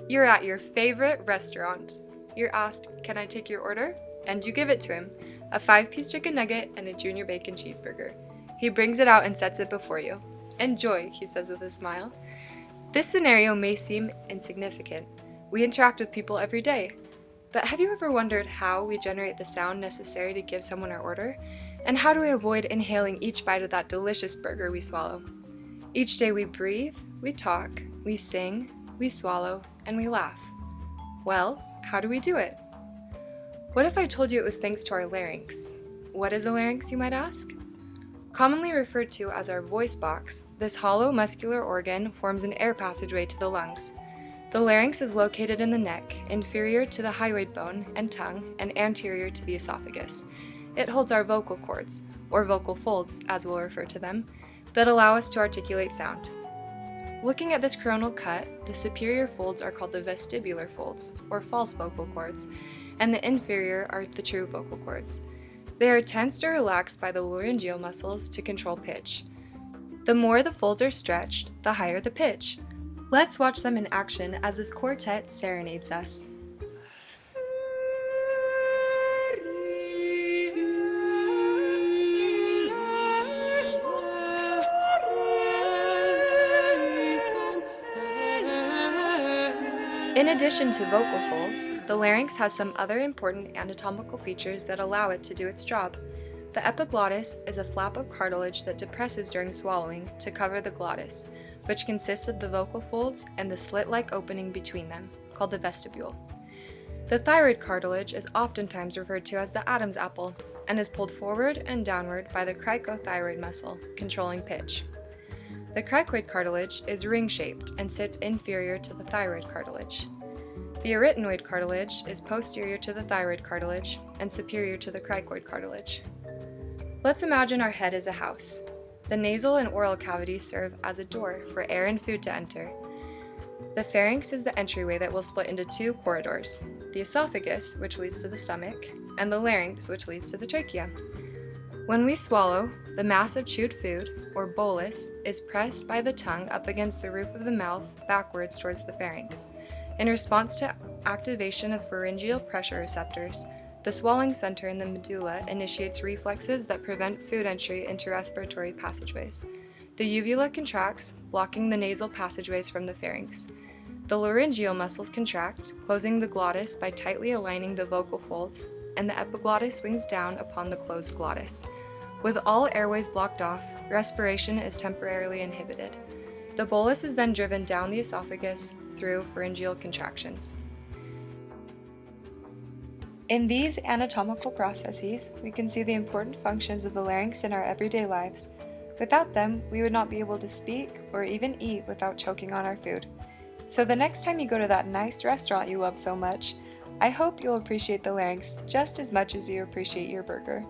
You're at your favorite restaurant. You're asked, "Can I take your order?" And you give it to him, a 5-piece chicken nugget and a junior bacon cheeseburger. He brings it out and sets it before you. "Enjoy," he says with a smile. This scenario may seem insignificant. We interact with people every day. But have you ever wondered how we generate the sound necessary to give someone our order? And how do we avoid inhaling each bite of that delicious burger we swallow? Each day we breathe, we talk, we sing, we swallow, and we laugh. Well, how do we do it? What if I told you it was thanks to our larynx? What is a larynx, you might ask? Commonly referred to as our voice box, this hollow muscular organ forms an air passageway to the lungs. The larynx is located in the neck, inferior to the hyoid bone and tongue, and anterior to the esophagus. It holds our vocal cords, or vocal folds as we'll refer to them, that allow us to articulate sound. Looking at this coronal cut, the superior folds are called the vestibular folds, or false vocal cords, and the inferior are the true vocal cords. They are tensed or relaxed by the laryngeal muscles to control pitch. The more the folds are stretched, the higher the pitch. Let's watch them in action as this quartet serenades us. In addition to vocal folds, the larynx has some other important anatomical features that allow it to do its job. The epiglottis is a flap of cartilage that depresses during swallowing to cover the glottis, which consists of the vocal folds and the slit-like opening between them, called the vestibule. The thyroid cartilage is oftentimes referred to as the Adam's apple and is pulled forward and downward by the cricothyroid muscle, controlling pitch. The cricoid cartilage is ring-shaped and sits inferior to the thyroid cartilage. The arytenoid cartilage is posterior to the thyroid cartilage and superior to the cricoid cartilage. Let's imagine our head is a house. The nasal and oral cavities serve as a door for air and food to enter. The pharynx is the entryway that will split into 2 corridors, the esophagus, which leads to the stomach, and the larynx, which leads to the trachea. When we swallow, the mass of chewed food, or bolus, is pressed by the tongue up against the roof of the mouth backwards towards the pharynx. In response to activation of pharyngeal pressure receptors, the swallowing center in the medulla initiates reflexes that prevent food entry into respiratory passageways. The uvula contracts, blocking the nasal passageways from the pharynx. The laryngeal muscles contract, closing the glottis by tightly aligning the vocal folds, and the epiglottis swings down upon the closed glottis. With all airways blocked off, respiration is temporarily inhibited. The bolus is then driven down the esophagus through pharyngeal contractions. In these anatomical processes, we can see the important functions of the larynx in our everyday lives. Without them, we would not be able to speak or even eat without choking on our food. So the next time you go to that nice restaurant you love so much, I hope you'll appreciate the larynx just as much as you appreciate your burger.